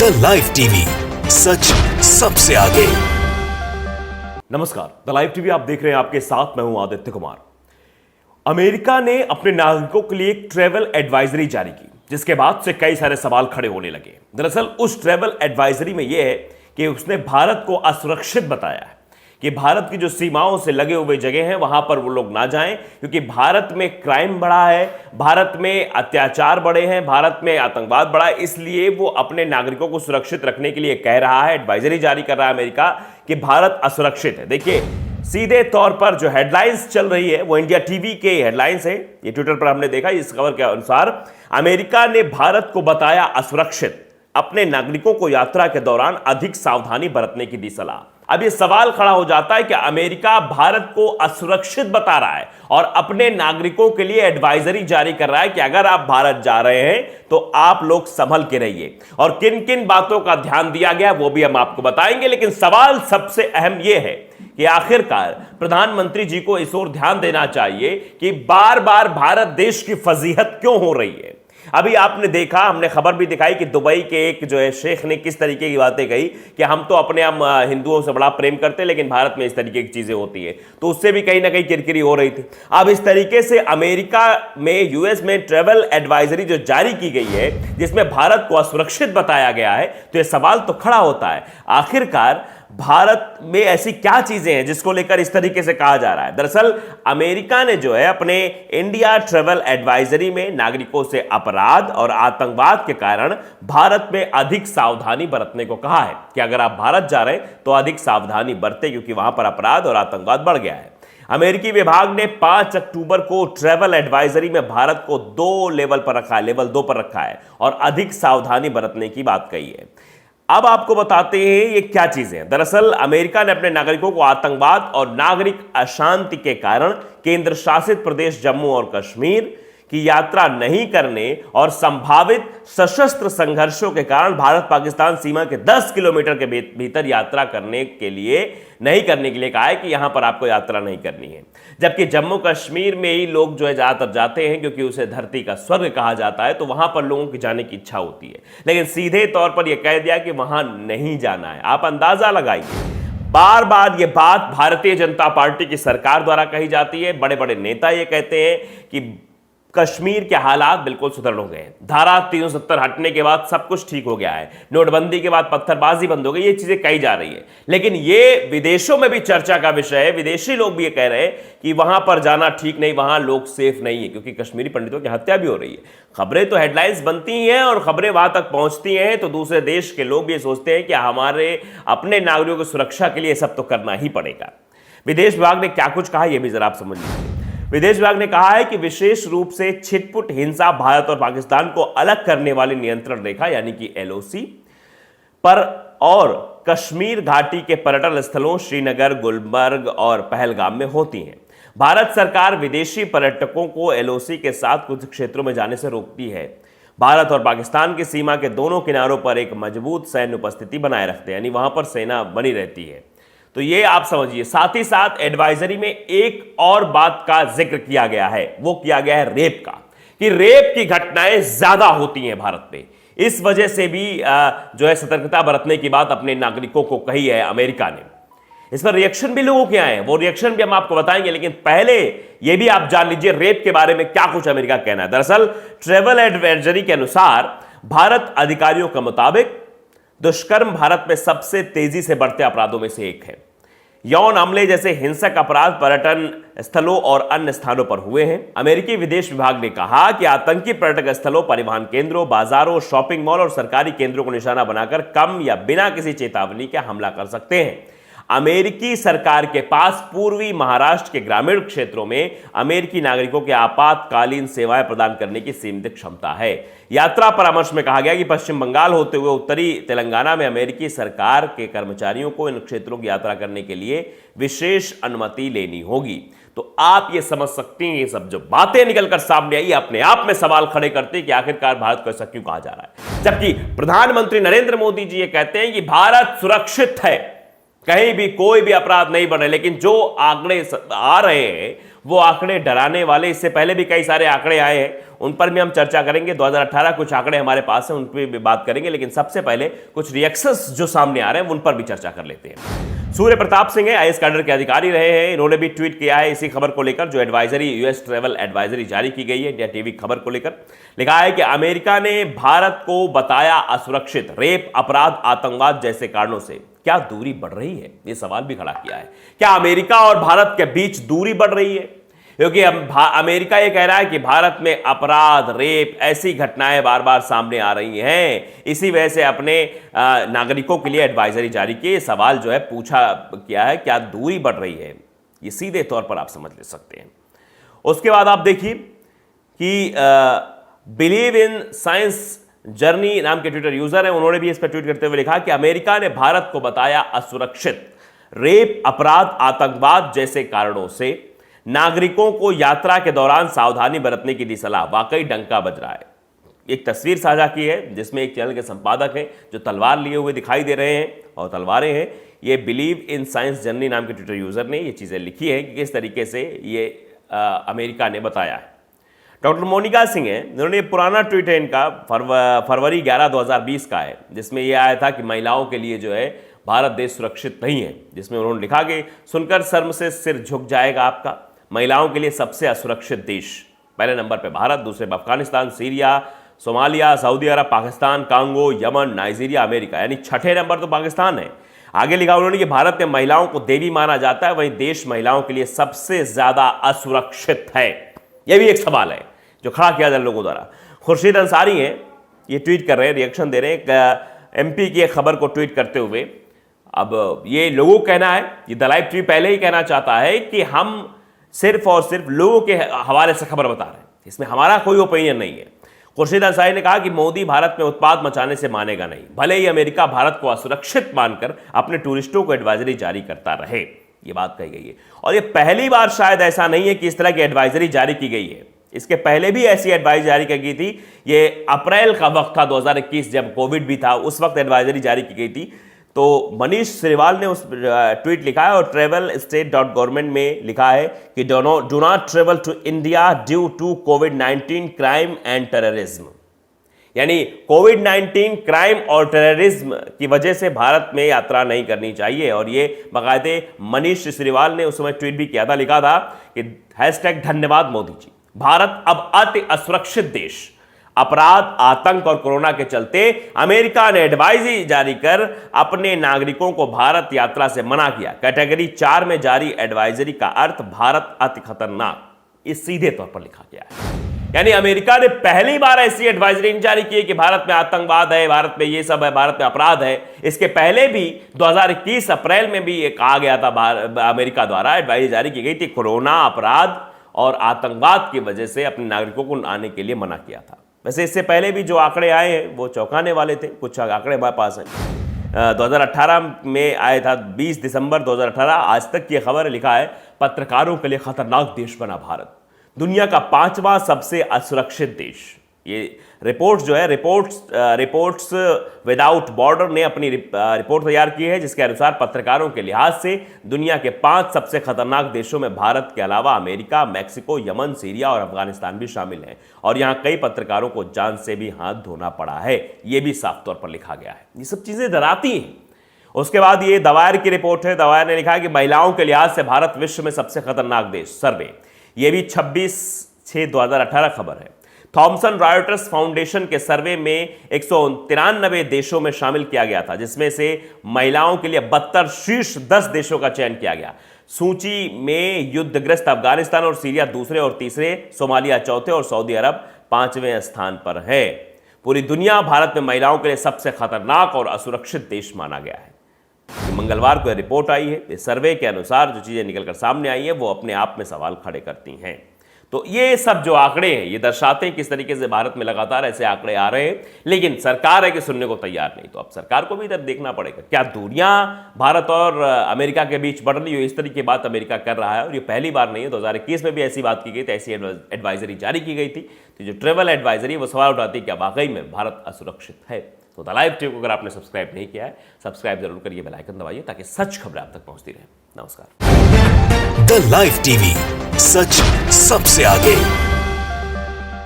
The live TV, सच सबसे आगे। नमस्कार, द लाइव टीवी आप देख रहे हैं, आपके साथ मैं हूं आदित्य कुमार। अमेरिका ने अपने नागरिकों के लिए एक ट्रैवल एडवाइजरी जारी की, जिसके बाद से कई सारे सवाल खड़े होने लगे। दरअसल उस ट्रैवल एडवाइजरी में यह है कि उसने भारत को असुरक्षित बताया है कि भारत की जो सीमाओं से लगे हुए जगह हैं वहां पर वो लोग ना जाएं, क्योंकि भारत में क्राइम बढ़ा है, भारत में अत्याचार बढ़े हैं, भारत में आतंकवाद बढ़ा है। इसलिए वो अपने नागरिकों को सुरक्षित रखने के लिए कह रहा है, एडवाइजरी जारी कर रहा है अमेरिका कि भारत असुरक्षित है। देखिए, सीधे तौर पर जो हेडलाइंस चल रही है वो इंडिया टीवी के हेडलाइंस है। ये ट्विटर पर हमने देखा, इस खबर के अनुसार अमेरिका ने भारत को बताया असुरक्षित, अपने नागरिकों को यात्रा के दौरान अधिक सावधानी बरतने की दी सलाह। अब यह सवाल खड़ा हो जाता है कि अमेरिका भारत को असुरक्षित बता रहा है और अपने नागरिकों के लिए एडवाइजरी जारी कर रहा है कि अगर आप भारत जा रहे हैं तो आप लोग संभल के रहिए। और किन किन बातों का ध्यान दिया गया वो भी हम आपको बताएंगे, लेकिन सवाल सबसे अहम यह है कि आखिरकार प्रधानमंत्री जी को इस ओर ध्यान देना चाहिए कि बार बार भारत देश की फजीहत क्यों हो रही है। अभी आपने देखा, हमने खबर भी दिखाई कि दुबई के एक जो है शेख ने किस तरीके की बातें कही कि हम तो अपने हम हिंदुओं से बड़ा प्रेम करते हैं, लेकिन भारत में इस तरीके की चीजें होती है, तो उससे भी कहीं ना कहीं किरकिरी हो रही थी। अब इस तरीके से अमेरिका में, यूएस में ट्रैवल एडवाइजरी जो जारी की गई है, जिसमें भारत को असुरक्षित बताया गया है, तो यह सवाल तो खड़ा होता है, आखिरकार भारत में ऐसी क्या चीजें हैं जिसको लेकर इस तरीके से कहा जा रहा है। दरअसल अमेरिका ने जो है अपने इंडिया ट्रैवल एडवाइजरी में नागरिकों से अपराध और आतंकवाद के कारण भारत में अधिक सावधानी बरतने को कहा है कि अगर आप भारत जा रहे हैं तो अधिक सावधानी बरतें, क्योंकि वहां पर अपराध और आतंकवाद बढ़ गया है। अमेरिकी विभाग ने 5 अक्टूबर को ट्रैवल एडवाइजरी में भारत को 2 लेवल पर रखा है, लेवल 2 पर रखा है और अधिक सावधानी बरतने की बात कही है। अब आपको बताते हैं ये क्या चीजें हैं। दरअसल अमेरिका ने अपने नागरिकों को आतंकवाद और नागरिक अशांति के कारण केंद्र शासित प्रदेश जम्मू और कश्मीर की यात्रा नहीं करने और संभावित सशस्त्र संघर्षों के कारण भारत पाकिस्तान सीमा के 10 किलोमीटर के भीतर यात्रा करने के लिए कहा है कि यहां पर आपको यात्रा नहीं करनी है। जबकि जम्मू कश्मीर में ही लोग जो है ज्यादातर जाते हैं, क्योंकि उसे धरती का स्वर्ग कहा जाता है, तो वहां पर लोगों की जाने की इच्छा होती है, लेकिन सीधे तौर पर यह कह दिया कि वहां नहीं जाना है। आप अंदाजा लगाइए, बार बार यह बात भारतीय जनता पार्टी की सरकार द्वारा कही जाती है। बड़े बड़े नेता यह कहते हैं कि कश्मीर के हालात बिल्कुल सुधर हो गए, धारा 370 हटने के बाद सब कुछ ठीक हो गया है, नोटबंदी के बाद पत्थरबाजी बंद हो गई, ये चीजें कही जा रही है। लेकिन ये विदेशों में भी चर्चा का विषय है, विदेशी लोग भी ये कह रहे हैं कि वहां पर जाना ठीक नहीं, वहां लोग सेफ नहीं है, क्योंकि कश्मीरी पंडितों की हत्या भी हो रही है। खबरें तो हेडलाइंस बनती हैं और खबरें वहां तक पहुंचती हैं, तो दूसरे देश के लोग ये सोचते हैं कि हमारे अपने नागरिकों की सुरक्षा के लिए सब तो करना ही पड़ेगा। विदेश विभाग ने क्या कुछ कहा यह भी जरा आप समझ लीजिए। विदेश विभाग ने कहा है कि विशेष रूप से छिटपुट हिंसा, भारत और पाकिस्तान को अलग करने वाली नियंत्रण रेखा यानी कि एलओसी पर और कश्मीर घाटी के पर्यटन स्थलों श्रीनगर, गुलमर्ग और पहलगाम में होती हैं। भारत सरकार विदेशी पर्यटकों को एलओसी के साथ कुछ क्षेत्रों में जाने से रोकती है। भारत और पाकिस्तान की सीमा के दोनों किनारों पर एक मजबूत सैन्य उपस्थिति बनाए रखते हैं, यानी वहां पर सेना बनी रहती है। तो ये आप समझिए। साथ ही साथ एडवाइजरी में एक और बात का जिक्र किया गया है, वो किया गया है रेप का, कि रेप की घटनाएं ज्यादा होती हैं भारत में। इस वजह से भी जो है सतर्कता बरतने की बात अपने नागरिकों को कही है अमेरिका ने। इस पर रिएक्शन भी लोगों के आए हैं, वो रिएक्शन भी हम आपको बताएंगे, लेकिन पहले ये भी आप जान लीजिए रेप के बारे में क्या कुछ अमेरिका कहना है। दरअसल ट्रैवल एडवाइजरी के अनुसार भारत अधिकारियों के मुताबिक दुष्कर्म भारत में सबसे तेजी से बढ़ते अपराधों में से एक है। यौन हमले जैसे हिंसक अपराध पर्यटन स्थलों और अन्य स्थानों पर हुए हैं। अमेरिकी विदेश विभाग ने कहा कि आतंकी पर्यटक स्थलों, परिवहन केंद्रों, बाजारों, शॉपिंग मॉल और सरकारी केंद्रों को निशाना बनाकर कम या बिना किसी चेतावनी के हमला कर सकते हैं। अमेरिकी सरकार के पास पूर्वी महाराष्ट्र के ग्रामीण क्षेत्रों में अमेरिकी नागरिकों के आपातकालीन सेवाएं प्रदान करने की सीमित क्षमता है। यात्रा परामर्श में कहा गया कि पश्चिम बंगाल होते हुए उत्तरी तेलंगाना में अमेरिकी सरकार के कर्मचारियों को इन क्षेत्रों की यात्रा करने के लिए विशेष अनुमति लेनी होगी। तो आप ये समझ सकते हैं, ये सब जो बातें निकलकर सामने आई अपने आप में सवाल खड़े करते हैं कि आखिरकार भारत को ऐसा क्यों कहा जा रहा है, जबकि प्रधानमंत्री नरेंद्र मोदी जी ये कहते हैं कि भारत सुरक्षित है। कहीं भी कोई भी अपराध नहीं बढ़ रहे, लेकिन जो आंकड़े आ रहे हैं वो आंकड़े डराने वाले। इससे पहले भी कई सारे आंकड़े आए हैं, उन पर भी हम चर्चा करेंगे। 2018 कुछ आंकड़े हमारे पास हैं, उन पर भी बात करेंगे, लेकिन सबसे पहले कुछ रिएक्शंस जो सामने आ रहे हैं उन पर भी चर्चा कर लेते हैं। सूर्य प्रताप सिंह है, आईएएस कैडर के अधिकारी रहे हैं, इन्होंने भी ट्वीट किया है इसी खबर को लेकर, जो एडवाइजरी यूएस ट्रैवल एडवाइजरी जारी की गई है इंडिया टीवी खबर को लेकर। लिखा है कि अमेरिका ने भारत को बताया असुरक्षित, रेप, अपराध, आतंकवाद जैसे कारणों से। क्या दूरी बढ़ रही है, यह सवाल भी खड़ा किया है। क्या अमेरिका और भारत के बीच दूरी बढ़ रही है? क्योंकि अमेरिका ये कह रहा है कि भारत में अपराध, रेप, ऐसी घटनाएं बार बार सामने आ रही हैं, इसी वजह से अपने नागरिकों के लिए एडवाइजरी जारी की। ये सवाल जो है पूछा किया है, क्या दूरी बढ़ रही है? ये सीधे तौर पर आप समझ ले सकते हैं। उसके बाद आप देखिए कि बिलीव इन साइंस जर्नी नाम के ट्विटर यूजर हैं, उन्होंने भी इस पर ट्वीट करते हुए लिखा कि अमेरिका ने भारत को बताया असुरक्षित, रेप, अपराध, आतंकवाद जैसे कारणों से नागरिकों को यात्रा के दौरान सावधानी बरतने की दी सलाह। वाकई डंका बज रहा है। एक तस्वीर साझा की है जिसमें एक चैनल के संपादक हैं जो तलवार लिए हुए दिखाई दे रहे हैं और तलवारें हैं। ये बिलीव इन साइंस जर्नी नाम के ट्विटर यूजर ने ये चीजें लिखी है कि किस तरीके से ये अमेरिका ने बताया है। डॉक्टर मोनिका सिंह है, उन्होंने पुराना ट्वीट है इनका, फरवरी 11 2020 का है, जिसमें यह आया था कि महिलाओं के लिए जो है भारत देश सुरक्षित नहीं है, जिसमें उन्होंने लिखा कि सुनकर शर्म से सिर झुक जाएगा आपका, महिलाओं के लिए सबसे असुरक्षित देश पहले नंबर पे भारत, दूसरे पे Afghanistan, Syria, Somalia, Saudi Arabia, Pakistan, Congo, Yemen, Nigeria, America, यानी छठे नंबर तो पाकिस्तान है। आगे लिखा उन्होंने कि भारत में महिलाओं को देवी माना जाता है, वहीं देश महिलाओं के लिए सबसे ज्यादा असुरक्षित है। यह भी एक सवाल है जो खड़ा किया जाए लोगों द्वारा। खुर्शीद अंसारी हैं, ये ट्वीट कर रहे हैं, रिएक्शन दे रहे हैं एमपी की एक खबर को ट्वीट करते हुए। अब ये लोगों का कहना है, ये द लाइव टीवी पहले ही कहना चाहता है कि हम सिर्फ और सिर्फ लोगों के हवाले से खबर बता रहे हैं, इसमें हमारा कोई ओपिनियन नहीं है। खुर्शीद अंसारी ने कहा कि मोदी भारत में उत्पाद मचाने से मानेगा नहीं, भले ही अमेरिका भारत को असुरक्षित मानकर अपने टूरिस्टों को एडवाइजरी जारी करता रहे। ये बात कही गई है और ये पहली बार शायद ऐसा नहीं है कि इस तरह की एडवाइजरी जारी की गई है। इसके पहले भी ऐसी एडवाइजरी जारी की गई थी। ये अप्रैल का वक्त था 2021, जब कोविड भी था, उस वक्त एडवाइजरी जारी की गई थी। तो मनीष सिरवाल ने उस ट्वीट लिखा है और ट्रेवल state.government में लिखा है कि do not travel to India due to कोविड-19 क्राइम एंड टेररिज्म, यानी कोविड-19 क्राइम और टेररिज्म की वजह से भारत में यात्रा नहीं करनी चाहिए। और ये बाकायदे मनीष सिरवाल ने उस समय ट्वीट भी किया था, लिखा था कि #धन्यवाद मोदी जी, भारत अब अति असुरक्षित देश, अपराध, आतंक और कोरोना के चलते अमेरिका ने एडवाइजरी जारी कर अपने नागरिकों को भारत यात्रा से मना किया। कैटेगरी 4 में जारी एडवाइजरी का अर्थ भारत अति खतरनाक, इस सीधे तौर पर लिखा गया है। यानी अमेरिका ने पहली बार ऐसी एडवाइजरी जारी की है कि भारत में आतंकवाद है, भारत में ये सब है, भारत में अपराध है। इसके पहले भी 2021 अप्रैल में भी एक कहा गया था, अमेरिका द्वारा एडवाइजरी जारी की गई थी, कोरोना, अपराध और आतंकवाद की वजह से अपने नागरिकों को आने के लिए मना किया था। वैसे इससे पहले भी जो आंकड़े आए हैं वो चौंकाने वाले थे। कुछ आंकड़े हमारे पास हैं, 2018 में आया था, 20 दिसंबर 2018, आज तक की खबर लिखा है पत्रकारों के लिए खतरनाक देश बना भारत, दुनिया का 5वां सबसे असुरक्षित देश। ये रिपोर्ट जो है, रिपोर्ट्स विदाउट बॉर्डर ने अपनी रिपोर्ट तैयार की है, जिसके अनुसार पत्रकारों के लिहाज से दुनिया के 5 सबसे खतरनाक देशों में भारत के अलावा अमेरिका, मैक्सिको, यमन, सीरिया और अफगानिस्तान भी शामिल हैं। और यहाँ कई पत्रकारों को जान से भी हाथ धोना पड़ा है, ये भी साफ तौर पर लिखा गया है। ये सब चीजें डराती हैं। उसके बाद ये दवायर की रिपोर्ट है, दवायर ने लिखा है कि महिलाओं के लिहाज से भारत विश्व में सबसे खतरनाक देश सर्वे। ये भी 26/6/2018 खबर है। थॉमसन रॉयटर्स फाउंडेशन के सर्वे में 193 देशों में शामिल किया गया था, जिसमें से महिलाओं के लिए 72 शीर्ष 10 देशों का चयन किया गया। सूची में युद्धग्रस्त अफगानिस्तान और सीरिया दूसरे और तीसरे, सोमालिया चौथे और सऊदी अरब 5वें स्थान पर है। पूरी दुनिया भारत में महिलाओं के लिए सबसे खतरनाक और असुरक्षित देश माना गया है। मंगलवार को यह रिपोर्ट आई है। इस सर्वे के अनुसार जो चीजें निकलकर सामने आई है वो अपने आप में सवाल खड़े करती हैं। तो ये सब जो आंकड़े हैं ये दर्शाते हैं किस तरीके से भारत में लगातार ऐसे आंकड़े आ रहे हैं, लेकिन सरकार है कि सुनने को तैयार नहीं। तो अब सरकार को भी इधर देखना पड़ेगा, क्या दूरियां भारत और अमेरिका के बीच बढ़ रही हो, इस तरह की बात अमेरिका कर रहा है। और ये पहली बार नहीं है, 2021 में भी ऐसी बात की गई थी, ऐसी एडवाइजरी जारी की गई थी। तो जो ट्रेवल एडवाइजरी वो सवाल उठाती है क्या वाकई में भारत असुरक्षित है। तो द लाइव टीवी को अगर आपने सब्सक्राइब नहीं किया है, सब्सक्राइब जरूर करिए, बेल आइकन दबाइए ताकि सच खबरें आप तक पहुंचती रहे। नमस्कार। द लाइव टीवी, सच सबसे आगे।